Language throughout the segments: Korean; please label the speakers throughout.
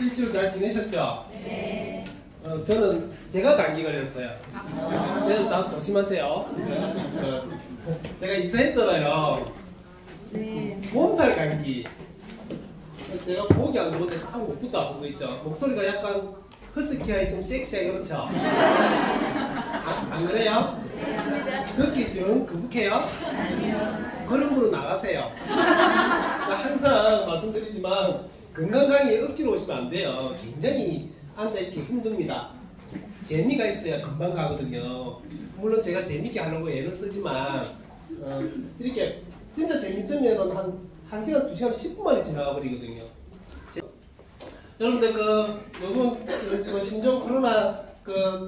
Speaker 1: 일주일 잘 지내셨죠?
Speaker 2: 네.
Speaker 1: 저는 제가 감기 걸렸어요. 그래서 다 조심하세요. 제가 이사했잖아요.
Speaker 2: 네.
Speaker 1: 몸살 감기. 제가 목이 안 좋은데 딱 목부터 아프고 있죠. 목소리가 약간 허스키하게 좀 섹시하게 그렇죠? 안 그래요? 듣기 좀 거북해요? 그런 분은 나가세요. 항상 말씀드리지만 건강 강의에 억지로 오시면 안 돼요. 굉장히 앉아있기 힘듭니다. 재미가 있어야 금방 가거든요. 물론 제가 재밌게 하려고 애를 쓰지만 이렇게 진짜 재밌으면 한 1시간, 2시간, 10분 만에 지나가 버리거든요. 여러분들 요번 신종 코로나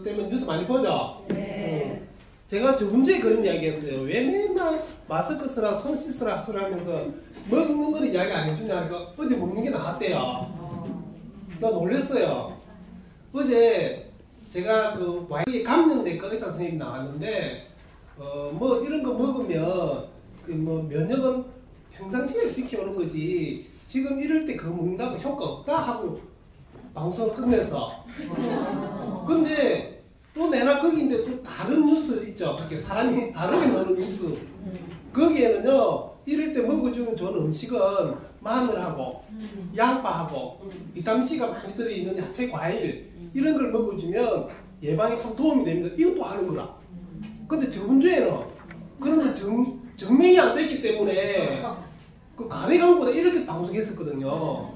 Speaker 1: 때문에 뉴스 많이 보죠?
Speaker 2: 네.
Speaker 1: 제가 저번 주에 그런 이야기 했어요. 왜 맨날 마스크 쓰라, 손 씻으라 소리 하면서 먹는 거는 이야기 안 해주냐 하니까 어제 먹는 게 나왔대요. 나 놀랬어요. 어제 제가 와이에 감염내과 의사 선생님 나왔는데 뭐 이런 거 먹으면 면역은 평상시에 지켜오는 거지 지금 이럴 때 그거 먹는다고 효과 없다 하고 방송을 끝내서 근데 또 내나 거기인데 또 다른 뉴스 있죠. 그렇게 사람이 다르게 나오는 뉴스 거기에는요 이럴 때 먹어주면 좋은 음식은 마늘하고 양파하고 비타민C가 많이 들어있는 야채 과일 이런 걸 먹어주면 예방에 참 도움이 됩니다. 이것도 하는 거라. 근데 저번 주에는 그런 거 증명이 안 됐기 때문에 그 가외광보다 이렇게 방송했었거든요.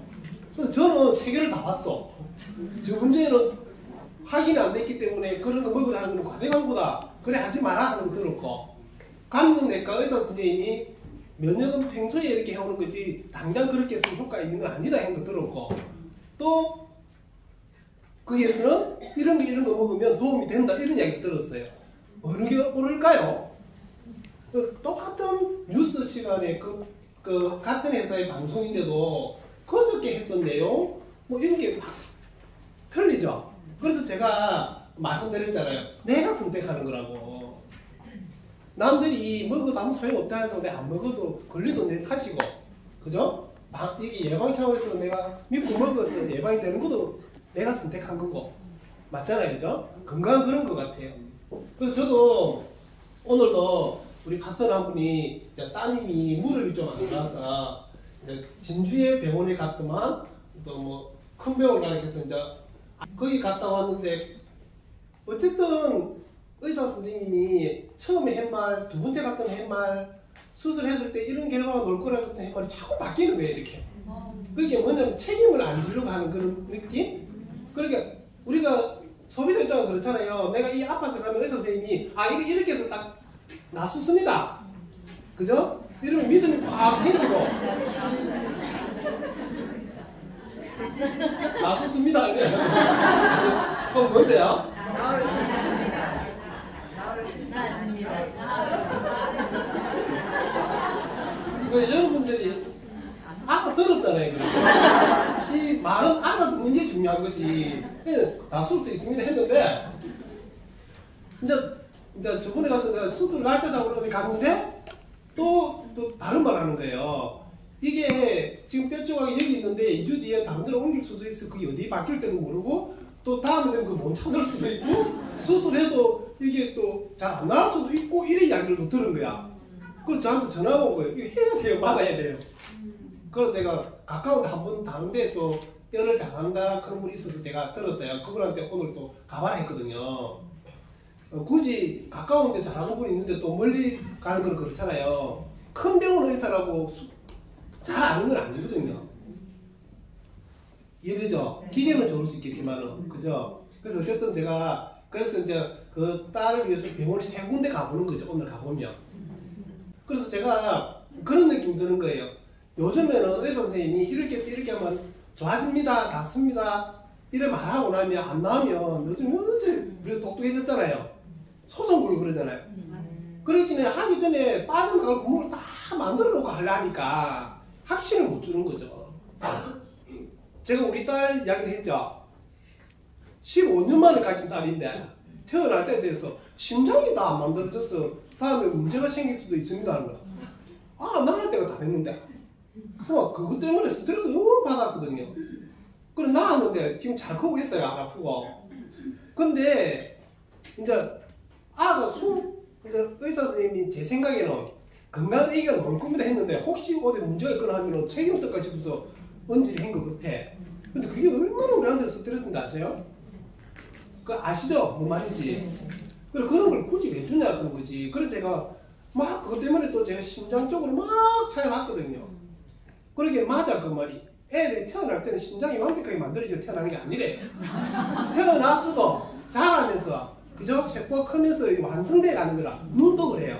Speaker 1: 그래서 저는 세 개를 다 봤어. 저번 주에는 확인이 안 됐기 때문에 그런 거 먹으라는 건 가외광보다 그래 하지 마라 하는 거 들었고 감염내과 의사 선생님이 면역은 평소에 이렇게 해오는 거지 당장 그렇게 했으면 효과 있는 건 아니다 하는 거 들었고 또 거기에서는 이런 거 먹으면 도움이 된다 이런 이야기 들었어요. 어느 게 옳을까요? 똑같은 뉴스 시간에 같은 회사의 방송인데도 그저께 했던 내용 뭐 이런 게 막 틀리죠. 그래서 제가 말씀드렸잖아요. 내가 선택하는 거라고. 남들이 먹어도 아무 소용없다 하는데 안 먹어도 걸리도 내 탓이고 그죠? 이게 예방 차원에서 내가 믿고 먹어서 예방이 되는 것도 내가 선택한 거고 맞잖아요. 그죠? 건강은 그런 것 같아요. 그래서 저도 오늘도 우리 파트너 한 분이 따님이 무릎이 좀 안 나와서 진주의 병원에 갔더만 또 뭐 큰 병원 가니까 해서 이제 거기 갔다 왔는데 어쨌든 의사 선생님이 처음에 한 말, 두 번째 갔던 한 말 수술했을 때 이런 결과가 나올 거라고 했던 한 말이 자꾸 바뀌는 거예요. 이렇게. 그게 뭐냐면 책임을 안 지려고 하는 그런 느낌? 그러니까 우리가 소비자 입장은 그렇잖아요. 내가 이 아파서 가면 의사 선생님이 이거 이렇게 해서 딱 나sus습니다. 그죠? 이러면 믿음이 팍 생기고 나sus습니다. 그럼 뭔데요? 여러분들이 알아들었잖아요. 이 말은 알아듣는 게 중요한 거지. 나술 수 있습니다 했는데 이제 저번에 가서 내가 수술 날짜 잡으러 어디 갔는데 또 다른 말 하는 거예요. 이게 지금 뼈 조각이 여기 있는데 2주 뒤에 다른 데로 옮길 수도 있어. 그게 어디 바뀔 때는 모르고 또 다음에 되면 못 찾을 수도 있고 수술해도 이게 또 잘 안 나올 수도 있고 이런 이야기를 또 들은 거야. 그래서 저한테 전화가 온 거예요. 이거 해야 돼요? 말아야 돼요? 그래서 내가 가까운데 한 번 다른데 또 뼈를 잘한다 그런 분이 있어서 제가 들었어요. 그분한테 오늘 또 가봐라 했거든요. 굳이 가까운 데 잘하는 분이 있는데 또 멀리 가는 건 그렇잖아요. 큰 병원 의사라고 잘 아는 건 아니거든요. 이해되죠? 기계는 좋을 수 있겠지만은 그죠? 그래서 어쨌든 제가 그래서 이제 그 딸을 위해서 병원에 세 군데 가보는 거죠. 오늘 가보면. 그래서 제가 그런 느낌 드는 거예요. 요즘에는 의사 선생님이 이렇게 해서 이렇게 하면 좋아집니다, 낫습니다 이래 말하고 나면 안 나오면 요즘 언제 우리가 똑똑해졌잖아요. 소송부를 그러잖아요. 그렇기 때문에 하기 전에 빠져나갈 구멍을 다 만들어 놓고 하려니까 확신을 못 주는 거죠. 제가 우리 딸 이야기를 했죠. 15년 만에 가진 딸인데 태어날 때에 대해서 심장이 다 안 만들어져서 다음에 문제가 생길 수도 있습니다 하는 거야. 나갈 때가 다 됐는데 그것 때문에 스트레스 너무 받았거든요. 그래 나왔는데 지금 잘 크고 있어요. 안 아프고. 근데 이제 아가 이제 의사 선생님이 제 생각에는 건강한 애기가 나올 겁니다 했는데 혹시 어디 문제가 있거나 하면 책임질까 싶어서 언질이 한 것 같아. 근데 그게 얼마나 우리한테 스트레스인지 아세요? 그 아시죠? 뭔 말인지. 그래 그런 걸 굳이 왜 주냐 그런 거지. 그래서 제가 막 그것 때문에 또 제가 심장 쪽으로 막 찾아봤거든요. 그러게 맞아 그 말이. 애들이 태어날 때는 심장이 완벽하게 만들어져 태어나는 게 아니래. 태어나서도 자라면서 그저 세포가 크면서 완성돼 가는 거라. 눈도 그래요.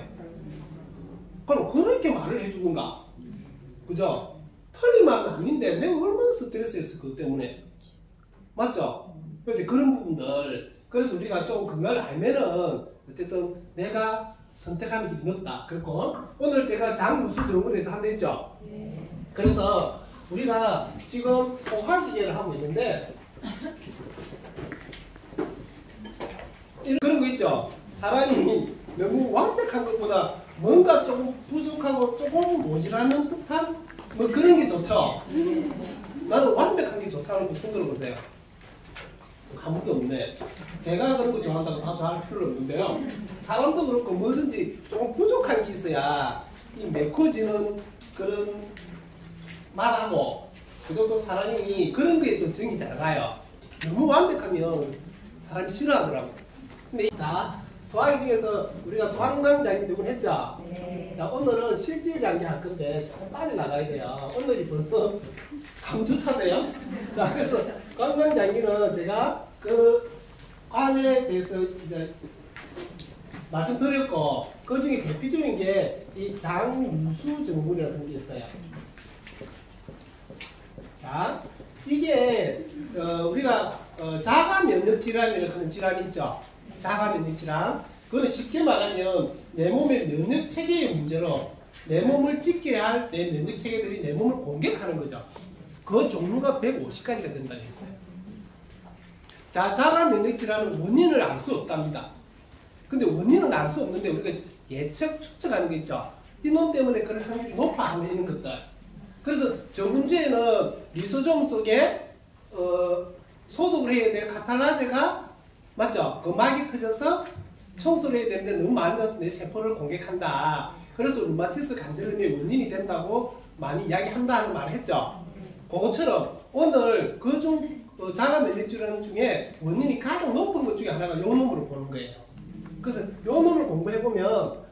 Speaker 1: 그럼 그렇게 말을 해주는가? 그죠? 틀린 말은 아닌데 내가 얼마나 스트레스였어 그것 때문에. 맞죠? 그런데 그런 부분들 그래서 우리가 좀 그걸 알면은 어쨌든 내가 선택하는 길이 높다. 그렇고 오늘 제가 장무수 정원에서 한다 했죠? 그래서 우리가 지금 소화기계를 하고 있는데 그런 거 있죠? 사람이 너무 완벽한 것보다 뭔가 조금 부족하고 조금 모자라는 듯한 뭐 그런 게 좋죠? 나는 완벽한 게 좋다는 거 손 들어보세요. 아무도 없네. 제가 그런 거 좋아한다고 다 좋아할 필요 없는데요. 사람도 그렇고 뭐든지 조금 부족한 게 있어야 이 메꿔지는 그런 말하고 그 정도 사람이 그런 거에 또 정이 잘 가요. 너무 완벽하면 사람이 싫어하더라고. 근데 자 소화기 중에서 우리가 관광장기 두번 했죠?
Speaker 2: 네.
Speaker 1: 자, 오늘은 실질 장기 할 건데 조금 빨리 나가야 돼요. 오늘이 벌써 3주 차네요. 자, 그래서 관광장기는 제가 그 안에 대해서 이제 말씀드렸고 그 중에 대표적인 게 이 장유수 증후군이라는 게 있어요. 자, 이게 우리가 자가 면역 질환이라는 그런 질환이 있죠. 자가 면역 질환. 그거는 쉽게 말하면 내 몸의 면역 체계의 문제로 내 몸을 지켜야 할 내 면역 체계들이 내 몸을 공격하는 거죠. 그 종류가 150가지가 된다고 했어요. 자, 자가 면역 질환은 원인을 알 수 없답니다. 근데 원인은 알 수 없는데 우리가 예측, 추측하는 게 있죠. 이놈 때문에 그럴 확률이 높아 하는 것들. 그래서 저번 주에는 리소좀 속에 소독을 해야 될 카탈라제가 맞죠? 그 막이 터져서 청소를 해야 되는데 너무 많이 나서 내 세포를 공격한다. 그래서 류마티스 관절염의 원인이 된다고 많이 이야기한다는 말을 했죠. 그것처럼 오늘 그중 자가 면역 질환 중에 원인이 가장 높은 것 중에 하나가 요 놈으로 보는 거예요. 그래서 요 놈을 공부해보면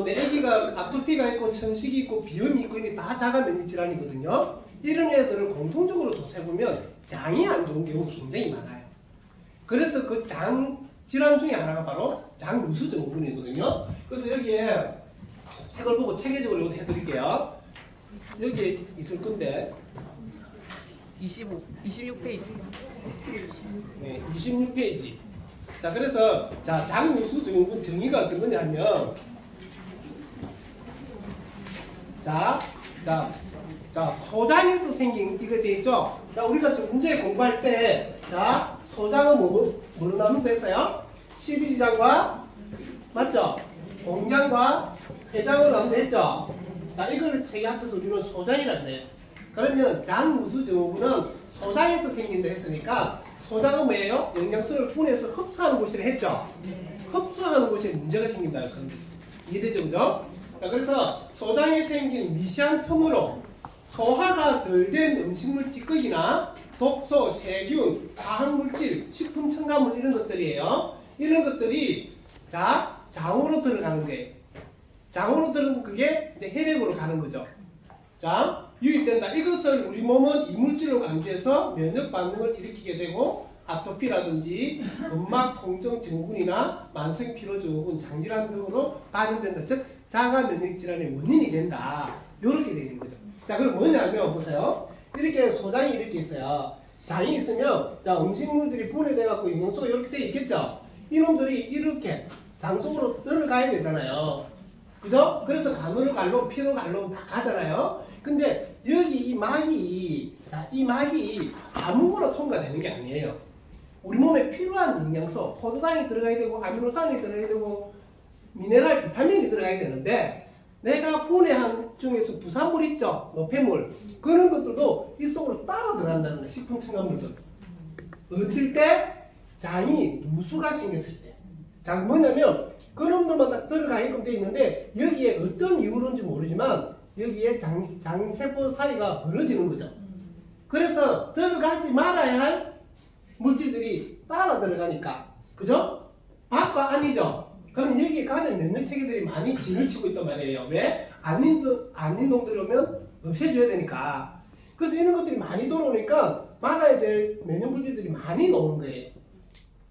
Speaker 1: 내 애기가 아토피가 있고 천식이 있고 비염이 있고 이게 다 자가 면역 질환이거든요. 이런 애들을 공통적으로 조사해보면 장이 안 좋은 경우가 굉장히 많아요. 그래서 그 장 질환 중에 하나가 바로 장유수 증후군이거든요. 그래서 여기에 책을 보고 체계적으로 해드릴게요. 여기에 있을 건데
Speaker 3: 26페이지.
Speaker 1: 네, 26페이지. 자, 그래서 장유수 증후군 정의가 어떤 거냐면 자, 소장에서 생긴 이거 돼 있죠? 자, 우리가 좀 문제 공부할 때 자, 소장은 뭐로 나눈다 했어요? 12지장과 맞죠? 공장과 폐장으로 나눈다 했죠? 자, 이거를 세 개 합쳐서 우리는 소장이라고 해요. 그러면 장유수 증후군은 소장에서 생긴다 했으니까 소장은 뭐예요? 영양소를 분해해서 흡수하는 곳이라 했죠? 흡수하는 곳에 문제가 생긴다. 이해되죠? 그죠? 자, 그래서 소장에 생긴 미세한 틈으로 소화가 덜 된 음식물 찌꺼기나 독소, 세균, 화학물질, 식품 첨가물 이런 것들이에요. 이런 것들이 자, 장으로 들어가는 거예요. 장으로 들어가는 그게 이제 혈액으로 가는 거죠. 자, 유입된다. 이것을 우리 몸은 이물질로 간주해서 면역 반응을 일으키게 되고 아토피라든지 근막 통증 증후군이나 만성 피로 증후군, 장질환 등으로 발현된다. 즉 자가 면역 질환의 원인이 된다. 이렇게 되는 거죠. 자, 그럼 뭐냐면 보세요. 이렇게 소장이 이렇게 있어요. 장이 있으면 자, 음식물들이 분해돼 갖고 영양소 이렇게 돼 있겠죠. 이놈들이 이렇게 장 속으로 들어가야 되잖아요. 그죠? 그래서 간으로 갈로 피로 갈로 다 가잖아요. 근데 여기 이 막이 아무거나 통과되는 게 아니에요. 우리 몸에 필요한 영양소, 포도당이 들어가야 되고 아미노산이 들어가야 되고 미네랄, 비타민이 들어가야 되는데 내가 분해한 중에서 부산물 있죠? 노폐물. 그런 것들도 이 속으로 따라 들어간다는 거야. 식품 첨가물들. 어떨 때? 장이 누수가 생겼을 때. 자, 뭐냐면 그놈들만 딱 들어가게끔 돼 있는데 여기에 어떤 이유로인지 모르지만 여기에 장세포 사이가 벌어지는 거죠. 그래서 들어가지 말아야 할 물질들이 따라 들어가니까. 그죠? 밖과 안이죠? 그럼 여기에 가는 면역체계들이 많이 진을 치고 있단 말이에요. 왜? 아닌 놈들이 오면 없애줘야 되니까. 그래서 이런 것들이 많이 들어오니까 막아야 될 면역물질들이 많이 나오는 거예요.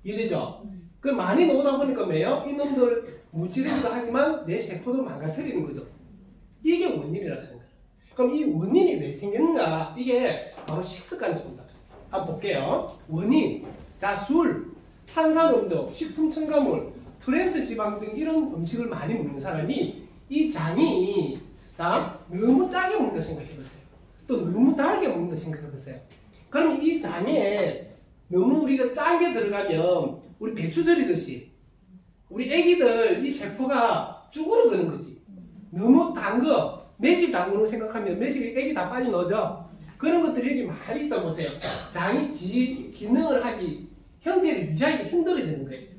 Speaker 1: 이해되죠? 그 많이 나오다 보니까 뭐예요? 이놈들 물질이기도 하지만 내 세포도 망가뜨리는 거죠. 이게 원인이라고 하는 거예요. 그럼 이 원인이 왜 생겼는가? 이게 바로 식습관에서 온다. 한번 볼게요. 원인. 자, 술, 탄산음료, 식품 첨가물, 트랜스 지방 등 이런 음식을 많이 먹는 사람이 이 장이 자, 너무 짜게 먹는다 생각해보세요. 또 너무 달게 먹는다 생각해보세요. 그럼 이 장에 너무 우리가 짠 게 들어가면 우리 배추 절이듯이 우리 애기들 이 세포가 쭈그러드는 거지. 너무 단 거, 매실 단 거로 생각하면 매실이 애기 다 빠져나오죠. 그런 것들이 여기 많이 있다 보세요. 장이 지 기능을 하기, 형태를 유지하기 힘들어지는 거예요.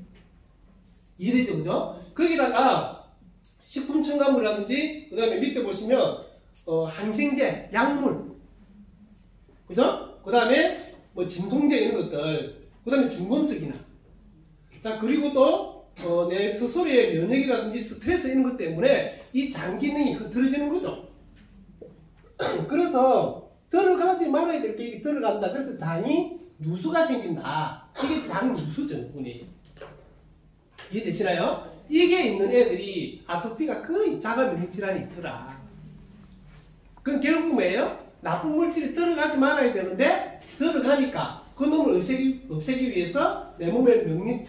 Speaker 1: 이해되죠? 그죠? 거기다가 식품 첨가물이라든지 그 다음에 밑에 보시면 항생제, 약물 그죠? 그 다음에 뭐 진통제 이런 것들 그 다음에 중금속이나 자 그리고 또 내 스스로의 면역이라든지 스트레스 이런 것 때문에 이 장 기능이 흐트러지는 거죠. 그래서 들어가지 말아야 될 게 들어간다. 그래서 장이 누수가 생긴다. 이게 장 누수 증후군이에요. 이해되시나요? 이게 있는 애들이 아토피가 거의 자가 면역 질환이 있더라. 그럼 결국 뭐예요? 나쁜 물질이 들어가지 말아야 되는데 들어가니까 그 놈을 없애기 위해서 내 몸에 면역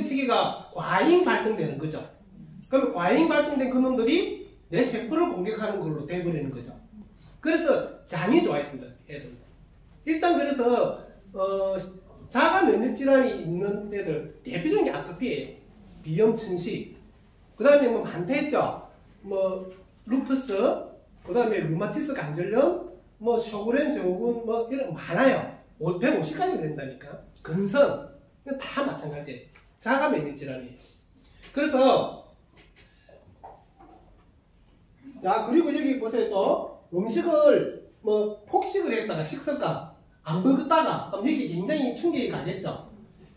Speaker 1: 체계가 과잉 발동되는 거죠. 그러면 과잉 발동된 그 놈들이 내 세포를 공격하는 걸로 돼버리는 거죠. 그래서 장이 좋아야 된다. 애들. 일단 그래서 자가 면역 질환이 있는 애들 대표적인 게 아토피예요. 비염, 천식. 그 다음에 뭐 많다 했죠. 뭐 루푸스, 그 다음에 류마티스 관절염, 뭐 쇼그렌 증후군 뭐 이런 거 많아요. 150까지 된다니까. 근성 이거 다 마찬가지예요. 자가 면역 질환이에요. 그래서 자 그리고 여기 보세요. 또 음식을 뭐 폭식을 했다가 식습관 안 먹었다가 그럼 여기 굉장히 충격이 가겠죠.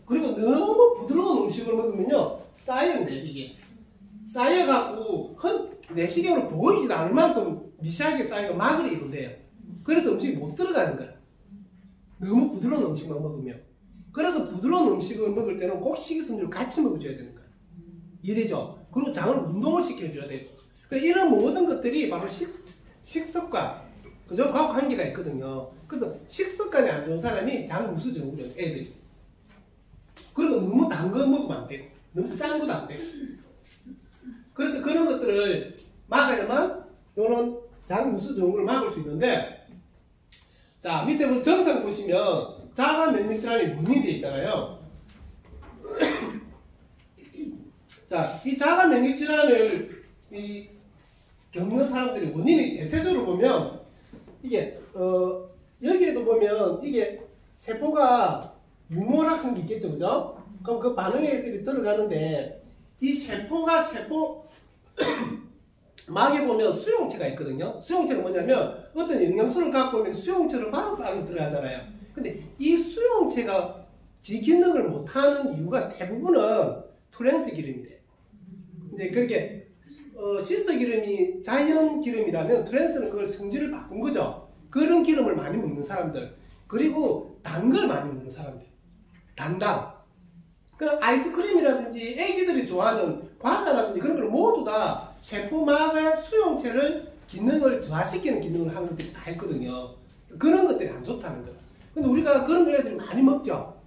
Speaker 1: 그리고 너무 부드러운 음식을 먹으면요 쌓이는데 이게 쌓여갖고 내시경으로 보이지도 않을 만큼 미세하게 쌓이고 막을 이룬대요. 그래서 음식이 못 들어가는 거야. 너무 부드러운 음식만 먹으면. 그래서 부드러운 음식을 먹을 때는 꼭 식이섬유를 같이 먹어줘야 되는 거야. 이해되죠? 그리고 장을 운동을 시켜줘야 되고. 그러니까 이런 모든 것들이 바로 식습관, 그죠? 하고 관계가 있거든요. 그래서 식습관이 안 좋은 사람이 장 누수 증후군이에요, 애들이. 그리고 너무 단 거 먹으면 안 돼요. 너무 짠 것도 안 돼요. 그래서 그런 것들을 막으려면 이런 장 누수 증후군을 막을 수 있는데, 자 밑에 보면 정상 보시면 자가 면역 질환이 문의되어 있잖아요. 자, 이 자가 면역 질환을 겪는 사람들의 원인이 대체적으로 보면 이게 여기에도 보면 이게 세포가 유모락한 게 있겠죠, 그죠? 그럼 그 반응에서 들어가는데 이 세포 막에 보면 수용체가 있거든요. 수용체는 뭐냐면 어떤 영양소를 갖고 있는 수용체를 받아서 안으로 들어가잖아요. 근데 이 수용체가 지 기능을 못하는 이유가 대부분은 트랜스 기름이래. 이제 그렇게 시스 기름이 자연 기름이라면 트랜스는 그걸 성질을 바꾼 거죠. 그런 기름을 많이 먹는 사람들, 그리고 단 걸 많이 먹는 사람들, 단당. 그 아이스크림이라든지 애기들이 좋아하는 과자라든지 그런 걸 모두 다 세포막의 수용체를 기능을 저하시키는 기능을 하는 것들이 다 있거든요. 그런 것들이 안 좋다는 거야. 근데 우리가 그런 걸 애들이 많이 먹죠.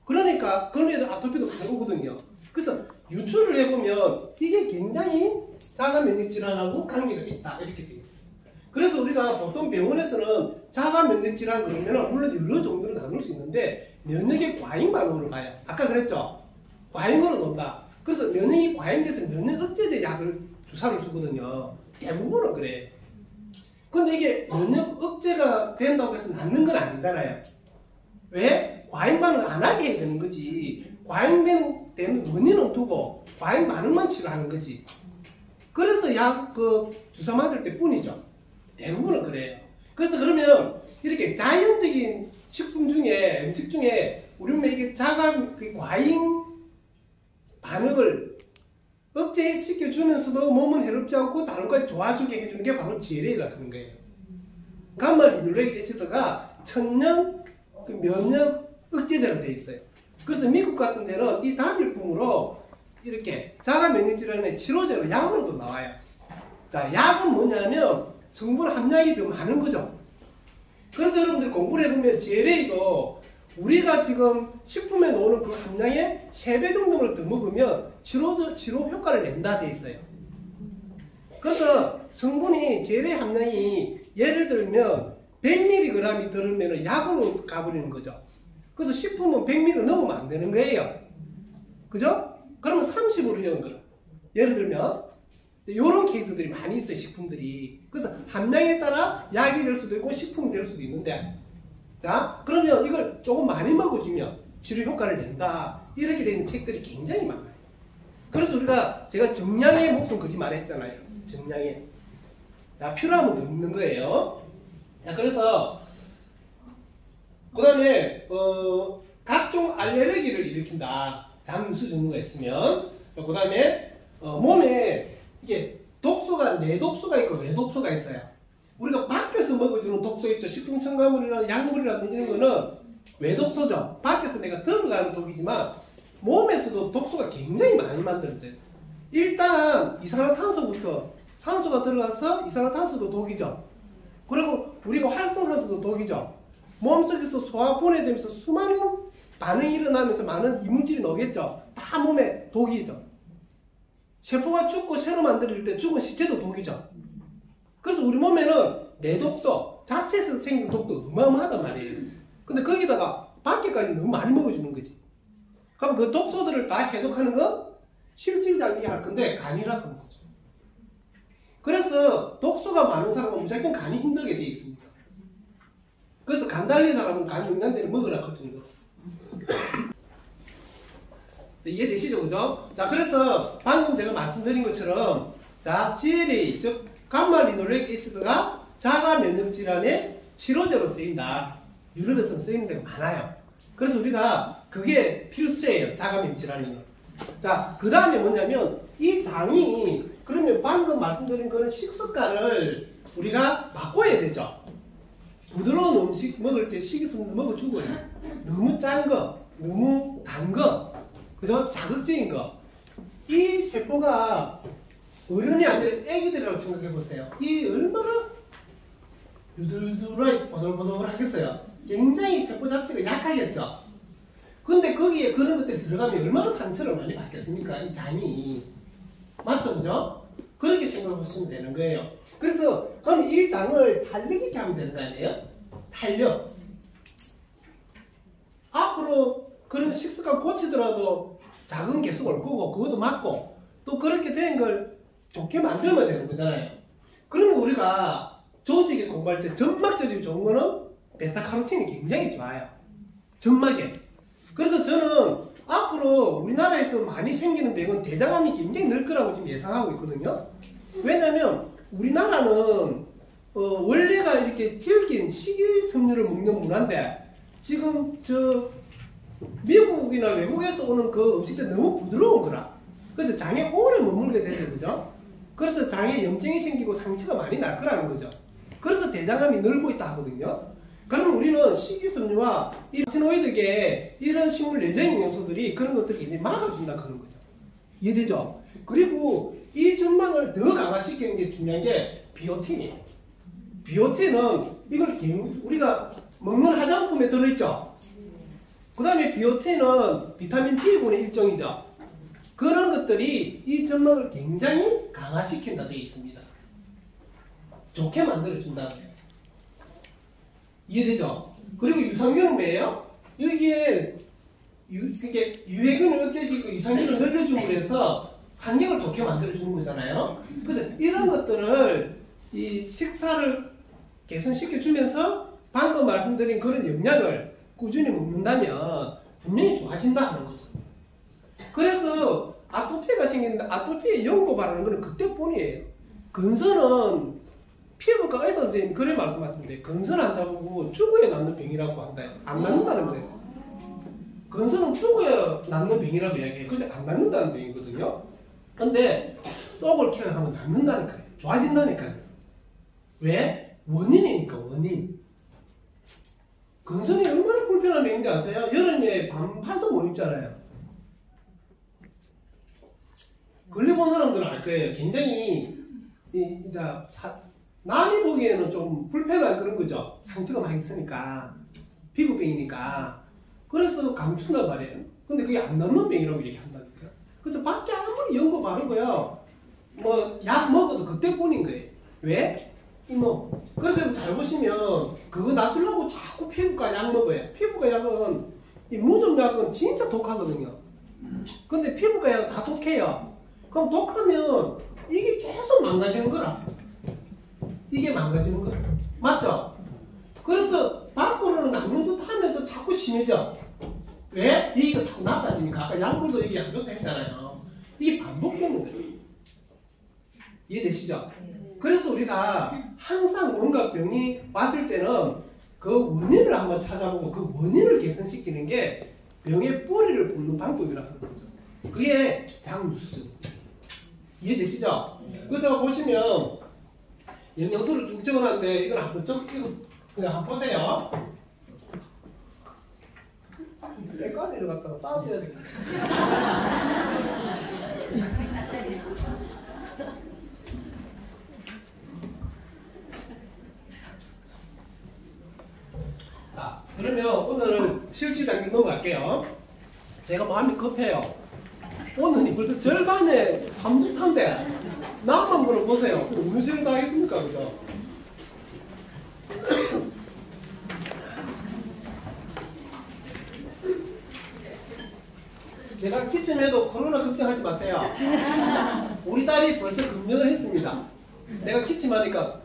Speaker 1: 그러니까 그런 애들 아토피도 많이 오거든요. 그래서 유추를 해보면 이게 굉장히 자가 면역 질환하고 관계가 있다 이렇게 되어 있어요. 그래서 우리가 보통 병원에서는 자가 면역 질환 그러면 물론 여러 종류로 나눌 수 있는데 면역의 과잉 반응으로 봐요. 아까 그랬죠? 과잉으로 논다. 그래서 면역이 과잉돼서 면역 억제제 약을 주사를 주거든요. 대부분은 그래. 근데 이게 면역 억제가 된다고 해서 낫는 건 아니잖아요. 왜? 과잉 반응 안 하게 해야 되는 거지. 과잉되는 원인은 두고 과잉 반응만 치료하는 거지. 그래서 약 주사 맞을 때 뿐이죠. 대부분은 그래요. 그래서 그러면 이렇게 자연적인 식품 중에 음식 중에 우리 몸에 이게 과잉 반응을 억제시켜 주면서도 몸은 해롭지 않고 다른 것까지 좋아지게 해주는 게 바로 GLA라 그런 거예요. 감마 리놀렉 애시드가 천연 면역 억제제로 되어 있어요. 그래서 미국 같은 데는 이 단일품으로 이렇게 자가 면역 질환의 치료제로 약으로도 나와요. 자, 약은 뭐냐면 성분 함량이 더 많은 거죠. 그래서 여러분들 공부를 해보면 GLA도 우리가 지금 식품에 나오는 그 함량의 3배 정도를 더 먹으면 치료 효과를 낸다 돼 있어요. 그래서 성분이 GLA 함량이 예를 들면 100mg이 들으면 약으로 가버리는 거죠. 그래서 식품은 100mg 넘으면 안 되는 거예요. 그죠? 그러면 30으로 해온 거예요. 예를 들면 이런 케이스들이 많이 있어요. 식품들이. 그래서 함량에 따라 약이 될 수도 있고 식품이 될 수도 있는데, 자, 그러면 이걸 조금 많이 먹어주면 치료 효과를 낸다. 이렇게 되는 책들이 굉장히 많아요. 그래서 제가 정량의 목숨 걸지 말라 했잖아요. 정량의. 자, 필요하면 더 먹는 거예요. 자, 그래서 그 다음에 각종 알레르기를 일으킨다. 장누수 정도가 있으면. 그 다음에 몸에 이게 독소가 내독소가 있고 외독소가 있어요. 우리가 밖에서 먹어주는 독소 있죠. 식품 첨가물이나 약물이라든지 이런 거는 외독소죠. 밖에서 내가 들어가는 독이지만 몸에서도 독소가 굉장히 많이 만들어져요. 일단 이산화탄소부터 산소가 들어가서 이산화탄소도 독이죠. 그리고 우리가 활성산소도 독이죠. 몸속에서 소화 분해되면서 수많은 반응이 일어나면서 많은 이물질이 나오겠죠. 다 몸에 독이죠. 세포가 죽고 새로 만들 때 죽은 시체도 독이죠. 그래서 우리 몸에는 내독소 자체에서 생긴 독도 어마어마하단 말이에요. 근데 거기다가 밖에까지 너무 많이 먹어주는 거지. 그럼 그 독소들을 다 해독하는 건 실질장기 할 건데 간이라 하는 거죠. 그래서 독소가 많은 사람은 무조건 간이 힘들게 돼 있습니다. 그래서 간 달린 사람은 간 영양제를 먹으라 할 정도로. 이해되시죠? 그죠? 자, 그래서 방금 제가 말씀드린 것처럼 자, GLA, 즉 감마 리놀렉 애시드가 자가 면역 질환의 치료제로 쓰인다. 유럽에서는 쓰이는 데가 많아요. 그래서 우리가 그게 필수예요. 자가 면역 질환에는. 자, 그 다음에 뭐냐면 이 장이 그러면 방금 말씀드린 거는 식습관을 우리가 바꿔야 되죠. 부드러운 음식 먹을 때 식이섬유 먹어주고요. 너무 짠 거, 너무 단 거, 그죠? 자극적인 거. 이 세포가 어른이 아니라 애기들이라고 생각해 보세요. 이 얼마나 유들유들하게 보들보들하겠어요. 굉장히 세포 자체가 약하겠죠. 근데 거기에 그런 것들이 들어가면 얼마나 상처를 많이 받겠습니까? 이 장이. 맞죠? 그죠? 그렇게 생각하시면 되는 거예요. 그래서 그럼 이 장을 달리게 하면 되는 거 아니에요? 탄력. 앞으로 그런 식습관 고치더라도 자극은 계속 올 거고 그것도 맞고 또 그렇게 된 걸 좋게 만들면 되는 거잖아요. 그러면 우리가 조직에 공부할 때 점막 조직이 좋은 거는 베타카로틴이 굉장히 좋아요. 점막에. 그래서 저는 앞으로 우리나라에서 많이 생기는 병은 대장암이 굉장히 늘 거라고 지금 예상하고 있거든요. 왜냐면 우리나라는 원래가 이렇게 질긴 식이섬유를 먹는 문화인데 지금 미국이나 외국에서 오는 그 음식들이 너무 부드러운 거라. 그래서 장에 오래 머물게 되죠. 그죠? 그래서 장에 염증이 생기고 상처가 많이 날 거라는 거죠. 그래서 대장암이 늘고 있다 하거든요. 그러면 우리는 식이섬유와 이 플라보노이드계 이런 식물 내장 영양소들이 그런 것들을 이제 막아준다 그런 거죠. 이해되죠? 그리고 이 점막을 더 강화시키는 게 중요한 게 비오틴이에요. 비오틴은 이걸 우리가 먹는 화장품에 들어있죠. 그 다음에 비오틴은 비타민 B군의 일종이죠. 그런 것들이 이 점막을 굉장히 강화시킨다 되어 있습니다. 좋게 만들어준다는 거예요. 이해되죠? 그리고 유산균은 뭐예요? 여기에 이게 유해균을 억제시키고 유산균을 늘려줌으로 해서 환경을 좋게 만들어주는 거잖아요. 그래서 이런 것들을 이 식사를 개선시켜주면서 방금 말씀드린 그런 영양을 꾸준히 먹는다면 분명히 좋아진다 하는 거죠. 그래서 아토피가 생기는데 아토피에 연고 바르는 거는 그때뿐이에요. 근선은 피부과 의사 선생님이 그래 말씀하시는데 근선 안 잡고 죽어야 낫는 병이라고 한다. 안 낫는다는 거예요. 근선은 죽어야 낫는 병이라고 이야기해요. 그게 안 낫는다는 병이거든요. 근데 속을 케어하면 낫는다니까요. 좋아진다니까요. 왜? 원인이니까 원인. 근선이 얼마나 불편한 병인지 아세요? 여름에 반팔도 못 입잖아요. 걸려본 사람들은 알 거예요. 굉장히 남이 보기에는 좀 불편한 그런 거죠. 상처가 많이 있으니까 피부병이니까. 그래서 감춘단 말이에요. 근데 그게 안 낫는 병이라고 얘기한다니까요. 그래서 밖에 아무리 연고 바르고요 뭐 약 먹어도 그때뿐인 거예요. 왜? 이놈. 그래서 잘 보시면 그거 낫으려고 자꾸 피부과 약 먹어요. 피부과 약은 이 무좀약은 진짜 독하거든요. 근데 피부과 약은 다 독해요. 그럼 독하면 이게 계속 망가지는 거라. 이게 망가지는 거라. 맞죠? 그래서 밖으로는 낫는 듯 하면서 자꾸 심해져. 왜? 이게 자꾸 나빠지니까. 아까 약물도 이게 안 좋다 했잖아요. 이게 반복되는 거예요. 이해되시죠? 그래서 우리가 항상 뭔가 병이 왔을 때는 그 원인을 한번 찾아보고 그 원인을 개선시키는 게 병의 뿌리를 뽑는 방법이라는 거죠. 그게 장유수증. 이해되시죠? 그래서 보시면 영양소를 쭉 적어놨는데 이건 한번 그냥 한번 보세요. 뺄까리를 갖다가 따줘야 되겠다. 자, 그러면 오늘은 실질 단계 넘어갈게요. 제가 마음이 급해요. 오늘 벌써 절반에 3주 차인데 남만 물어보세요. 어느 정도 하겠습니까? 그죠? 내가 기침해도 코로나 걱정하지 마세요. 우리 딸이 벌써 검증을 했습니다. 내가 기침하니까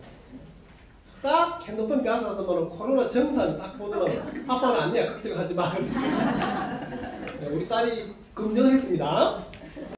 Speaker 1: 딱 핸드폰 뺏어서면 코로나 증상 딱 보면 아빠는 아니야 걱정하지 마. 우리 딸이 검증을 했습니다.